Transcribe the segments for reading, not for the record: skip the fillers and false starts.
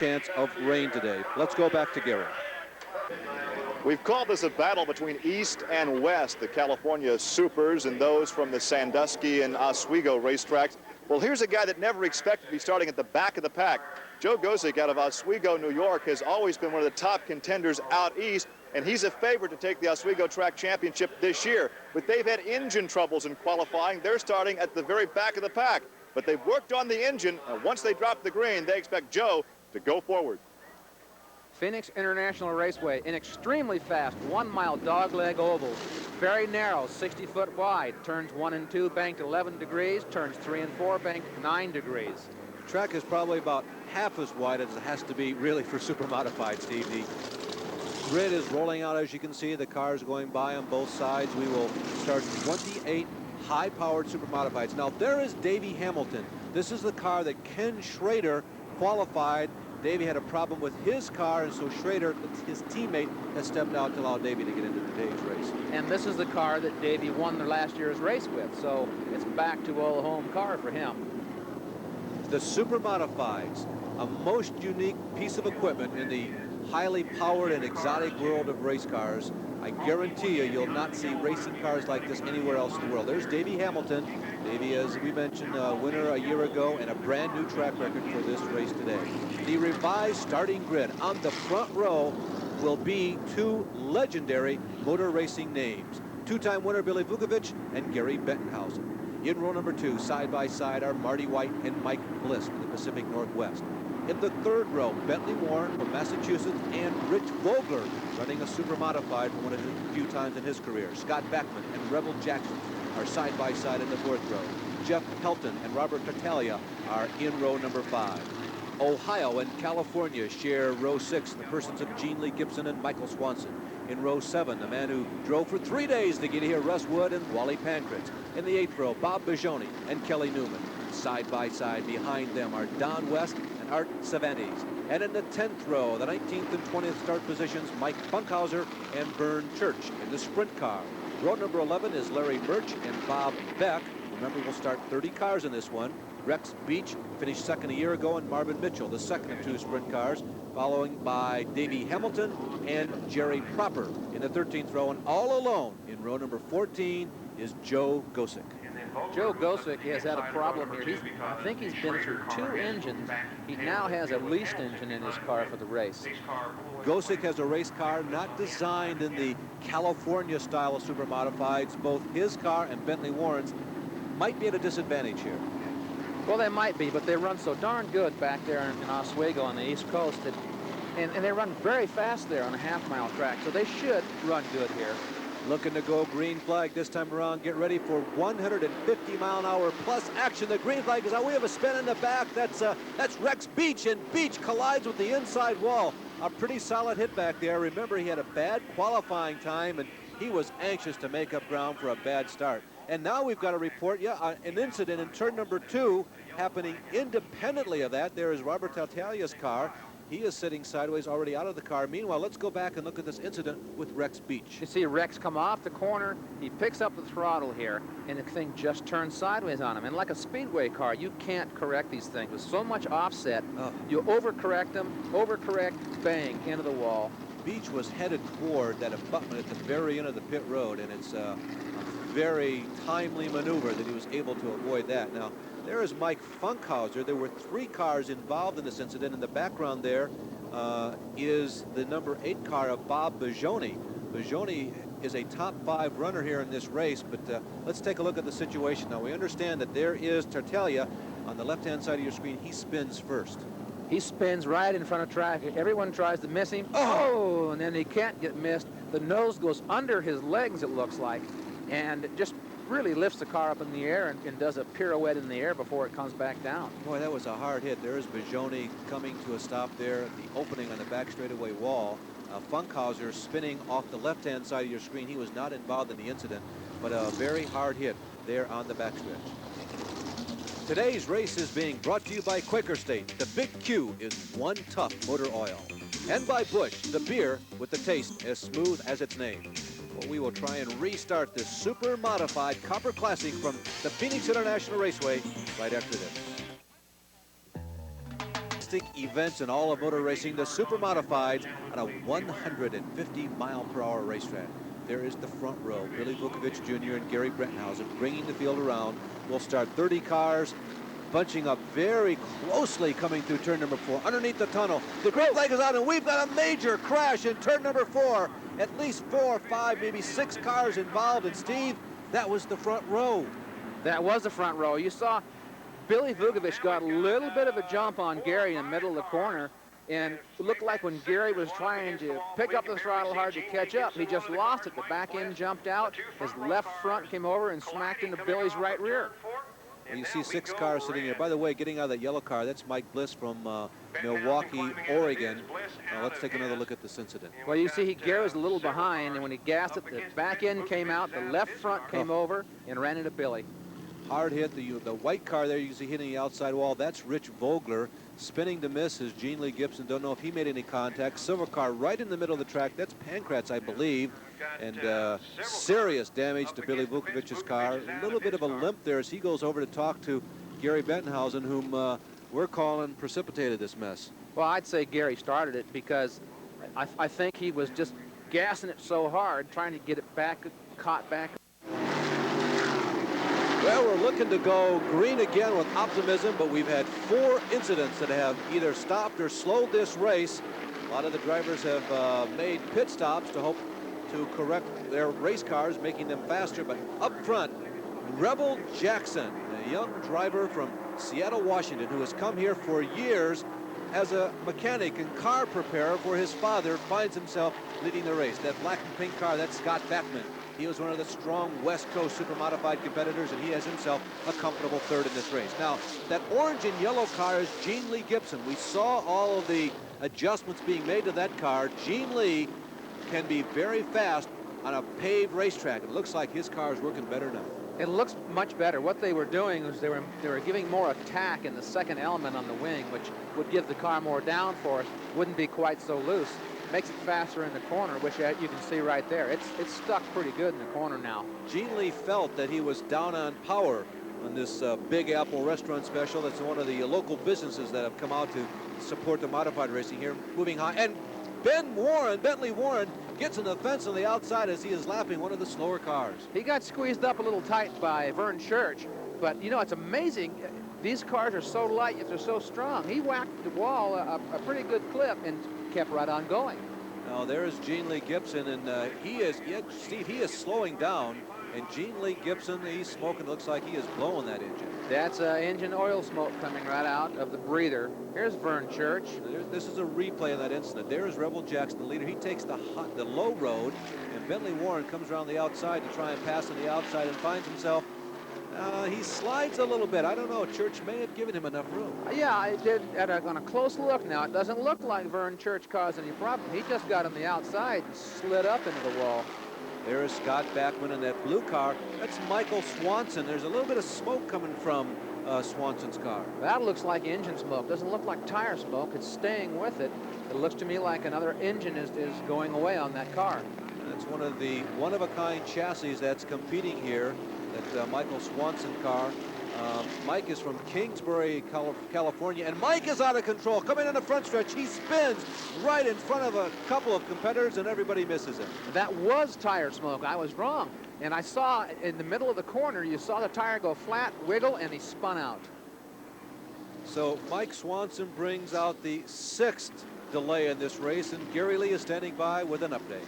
chance of rain today. Let's go back to Gary. We've called this a battle between East and West, the California Supers and those from the Sandusky and Oswego racetracks. Well, here's a guy that never expected to be starting at the back of the pack. Joe Gosick out of Oswego, New York, has always been one of the top contenders out east, and he's a favorite to take the Oswego Track Championship this year. But they've had engine troubles in qualifying. They're starting at the very back of the pack, but they've worked on the engine, and once they drop the green, they expect Joe to go forward. Phoenix International Raceway, an extremely fast 1-mile dogleg oval, very narrow, 60 foot wide, turns 1 and 2 banked 11 degrees, turns 3 and 4 banked 9 degrees. The track is probably about half as wide as it has to be really for super modified, Steve. The grid is rolling out, as you can see. The cars going by on both sides. We will start 28 high-powered super modifieds. Now there is Davey Hamilton. This is the car that Ken Schrader qualified. Davey had a problem with his car, and so Schrader, his teammate, has stepped out to allow Davey to get into today's race. And this is the car that Davey won their last year's race with, so it's back to a home car for him. The super modifieds, a most unique piece of equipment in the highly powered and exotic world of race cars. I guarantee you, you'll not see racing cars like this anywhere else in the world. There's Davey Hamilton. Davey, as we mentioned, winner a year ago, and a brand new track record for this race today. The revised starting grid on the front row will be two legendary motor racing names. Two-time winner Billy Vukovic and Gary Bettenhausen. In row number 2, side by side, are Marty White and Mike Bliss from the Pacific Northwest. In the third row, Bentley Warren from Massachusetts and Rich Vogler running a super modified for one of the few times in his career. Scott Backman and Rebel Jackson are side by side in the fourth row. Jeff Pelton and Robert Tartaglia are in row number 5. Ohio and California share row 6, the persons of Gene Lee Gibson and Michael Swanson. In row 7, the man who drove for 3 days to get here, Russ Wood and Wally Pankratz. In the 8th row, Bob Bijoni and Kelly Newman. Side by side behind them are Don West and Art Cervantes. And in the 10th row, the 19th and 20th start positions, Mike Funkhouser and Vern Church in the sprint car. Row number 11 is Larry Birch and Bob Beck. Remember, we'll start 30 cars in this one. Rex Beach finished second a year ago, and Marvin Mitchell, the second of 2 sprint cars, following by Davey Hamilton and Jerry Proper in the 13th row. And all alone in row number 14 is Joe Gosick. Joe Gosick has had a problem here. I think he's been through 2 engines. He now has a leased engine in his car for the race. Gosick has a race car not designed in the California style of super modifieds. Both his car and Bentley Warren's might be at a disadvantage here. Well, they might be, but they run so darn good back there in Oswego on the East Coast, and they run very fast there on a half-mile track, so they should run good here. Looking to go green flag this time around. Get ready for 150-mile-an-hour plus action. The green flag is out. We have a spin in the back. That's Rex Beach, and Beach collides with the inside wall. A pretty solid hit back there. Remember, he had a bad qualifying time, and he was anxious to make up ground for a bad start. And now we've got a report, an incident in turn number 2 happening independently of that. There is Robert Tartaglia's car. He is sitting sideways, already out of the car. Meanwhile, let's go back and look at this incident with Rex Beach. You see Rex come off the corner. He picks up the throttle here, and the thing just turns sideways on him. And like a speedway car, you can't correct these things. With so much offset, you overcorrect them, bang, into the wall. Beach was headed toward that abutment at the very end of the pit road, and it's a very timely maneuver that he was able to avoid that. Now, there is Mike Funkhouser. There were 3 cars involved in this incident. In the background there is the number 8 car of Bob Bijoni. Bijoni is a top 5 runner here in this race, but let's take a look at the situation. Now, we understand that there is Tartaglia on the left-hand side of your screen. He spins first. He spins right in front of traffic. Everyone tries to miss him. Oh, and then he can't get missed. The nose goes under his legs, it looks like, and it just really lifts the car up in the air and does a pirouette in the air before it comes back down. Boy, that was a hard hit. There is Bijoni coming to a stop there at the opening on the back straightaway wall. Funkhouser spinning off the left-hand side of your screen. He was not involved in the incident, but a very hard hit there on the backstretch. Today's race is being brought to you by Quaker State. The Big Q is one tough motor oil. And by Busch, the beer with the taste as smooth as its name. Well, we will try and restart this super modified Copper Classic from the Phoenix International Raceway right after this. fantastic events in all of motor racing, the super modifieds on a 150-mile-per-hour racetrack. There is the front row, Billy Vukovich Jr. and Gary Brentenhausen bringing the field around. We'll start 30 cars, bunching up very closely coming through turn number 4. Underneath the tunnel, the green flag is out, and we've got a major crash in turn number 4. At least 4 or 5, maybe 6 cars involved, and Steve, that was the front row. That was the front row. You saw Billy Vukovich got a little bit of a jump on Gary in the middle of the corner, and it looked like when Gary was trying to pick up the throttle hard to catch up, he just lost it. The back end jumped out, his left front came over and smacked into Billy's right rear. And you see 6 cars sitting here. By the way, getting out of that yellow car, that's Mike Bliss from Milwaukee, Oregon. Let's take another look at this incident. Well, you see Gary was a little behind, and when he gassed it, the back end came out, the left front came over and ran into Billy. Hard hit. The white car there you can see hitting the outside wall. That's Rich Vogler. Spinning to miss is Gene Lee Gibson. Don't know if he made any contact. Silver car right in the middle of the track. That's Pankratz, I believe. And serious damage to Billy Vukovich's car. A little bit of a limp there as he goes over to talk to Gary Brentenhausen, whom we're calling precipitated this mess. Well, I'd say Gary started it because I think he was just gassing it so hard, trying to get it back, caught back. Well, we're looking to go green again with optimism, but we've had 4 incidents that have either stopped or slowed this race. A lot of the drivers have made pit stops to hope to correct their race cars, making them faster. But up front, Rebel Jackson, a young driver from Seattle, Washington, who has come here for years as a mechanic and car preparer for his father, finds himself leading the race. That black and pink car, that's Scott Backman. He was one of the strong West Coast super modified competitors, and he has himself a comfortable 3rd in this race. Now, that orange and yellow car is Gene Lee Gibson. We saw all of the adjustments being made to that car. Gene Lee can be very fast on a paved racetrack. It looks like his car is working better now. It looks much better. What they were doing was they were giving more attack in the second element on the wing, which would give the car more downforce, wouldn't be quite so loose. Makes it faster in the corner, which you can see right there. It's stuck pretty good in the corner now. Gene Lee felt that he was down on power on this Big Apple restaurant special. That's one of the local businesses that have come out to support the modified racing here, moving high. And Bentley Warren gets in the fence on the outside as he is lapping one of the slower cars. He got squeezed up a little tight by Vern Church, but you know, it's amazing. These cars are so light yet they're so strong. He whacked the wall a pretty good clip and kept right on going. Now there's Gene Lee Gibson, and Steve, he is slowing down. And Gene Lee Gibson, he's smoking. Looks like he is blowing that engine. That's engine oil smoke coming right out of the breather. Here's Vern Church. This is a replay of that incident. There is Rebel Jackson, the leader. He takes the low road, and Bentley Warren comes around the outside to try and pass on the outside and finds himself. He slides a little bit. I don't know. Church may have given him enough room. Yeah, it did. On a close look now, it doesn't look like Vern Church caused any problem. He just got on the outside and slid up into the wall. There is Scott Backman in that blue car. That's Michael Swanson. There's a little bit of smoke coming from Swanson's car. That looks like engine smoke. Doesn't look like tire smoke. It's staying with it. It looks to me like another engine is going away on that car. That's one of the one-of-a-kind chassis that's competing here. That Michael Swanson car. Mike is from Kingsbury, California, and Mike is out of control. Coming in the front stretch, he spins right in front of a couple of competitors, and everybody misses him. That was tire smoke. I was wrong. And I saw in the middle of the corner, you saw the tire go flat, wiggle, and he spun out. So Mike Swanson brings out the 6th delay in this race, and Gary Lee is standing by with an update.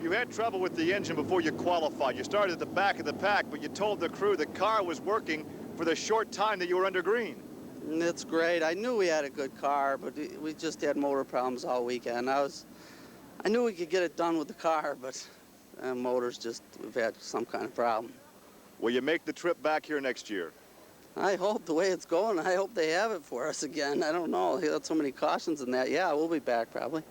You had trouble with the engine before you qualified. You started at the back of the pack, but you told the crew the car was working for the short time that you were under green. It's great. I knew we had a good car, but we just had motor problems all weekend. I knew we could get it done with the car, but motors we've had some kind of problem. Will you make the trip back here next year? I hope. The way it's going, I hope they have it for us again. I don't know. He had so many cautions in that. Yeah, we'll be back probably.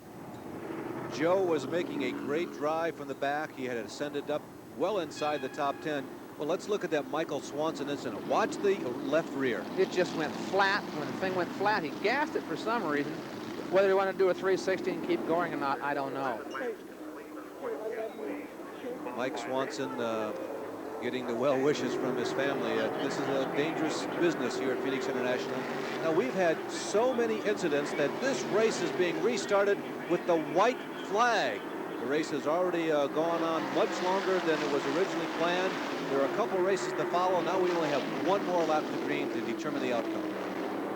Joe was making a great drive from the back. He had ascended up well inside the top 10. Well, let's look at that Michael Swanson incident. Watch the left rear. It just went flat. When the thing went flat, he gassed it for some reason. Whether he wanted to do a 360 and keep going or not, I don't know. Mike Swanson getting the well wishes from his family. This is a dangerous business here at Phoenix International. Now, we've had so many incidents that this race is being restarted with the white flag. The race has already gone on much longer than it was originally planned. There are a couple races to follow. Now we only have one more lap to green to determine the outcome.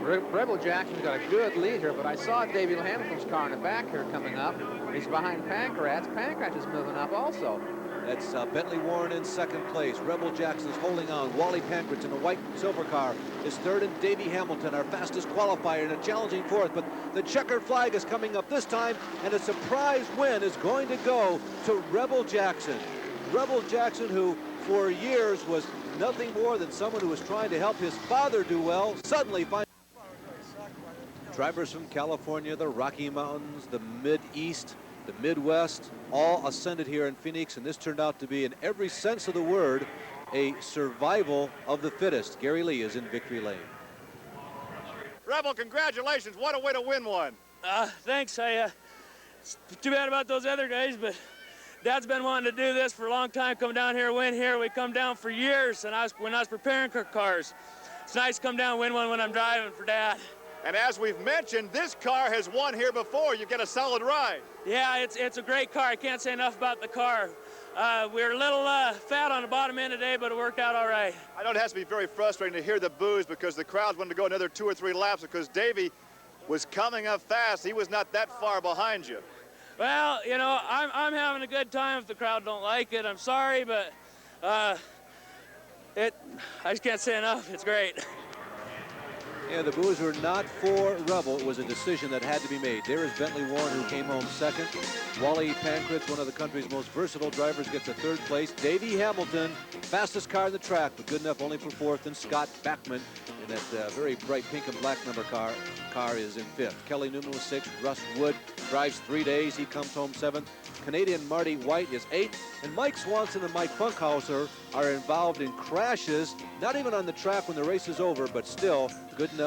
Rebel Jackson's got a good lead here, but I saw Davey Hamilton's car in the back here coming up. He's behind Pankratz. Pankratz is moving up also. That's Bentley Warren in second place. Rebel Jackson's holding on. Wally Pankratz in a white and silver car is third, and Davey Hamilton, our fastest qualifier, in a challenging fourth. But the checkered flag is coming up this time, and a surprise win is going to go to Rebel Jackson. Rebel Jackson, who for years was nothing more than someone who was trying to help his father do well, suddenly finds drivers from California, the Rocky Mountains, the Mid-East, the Midwest, all ascended here in Phoenix, and this turned out to be, in every sense of the word, a survival of the fittest. Gary Lee is in victory lane. Rebel, congratulations. What a way to win one. Thanks. It's too bad about those other days, but Dad's been wanting to do this for a long time, come down here, win here. We come down for years, and when I was preparing cars. It's nice to come down and win one when I'm driving for Dad. And as we've mentioned, this car has won here before. You get a solid ride. Yeah, it's a great car. I can't say enough about the car. We were a little fat on the bottom end today, but it worked out all right. I know it has to be very frustrating to hear the boos because the crowd wanted to go another 2 or 3 laps because Davey was coming up fast. He was not that far behind you. Well, you know, I'm having a good time. If the crowd don't like it, I'm sorry, but I just can't say enough. It's great. Yeah, the boos were not for Rebel. It was a decision that had to be made. There is Bentley Warren, who came home second. Wally Pankratz, one of the country's most versatile drivers, gets a third place. Davey Hamilton, fastest car in the track, but good enough only for fourth. And Scott Backman, in that very bright pink and black number car is in fifth. Kelly Newman was sixth. Russ Wood drives 3 days. He comes home seventh. Canadian Marty White is eighth. And Mike Swanson and Mike Funkhouser are involved in crashes, not even on the track when the race is over, but still good enough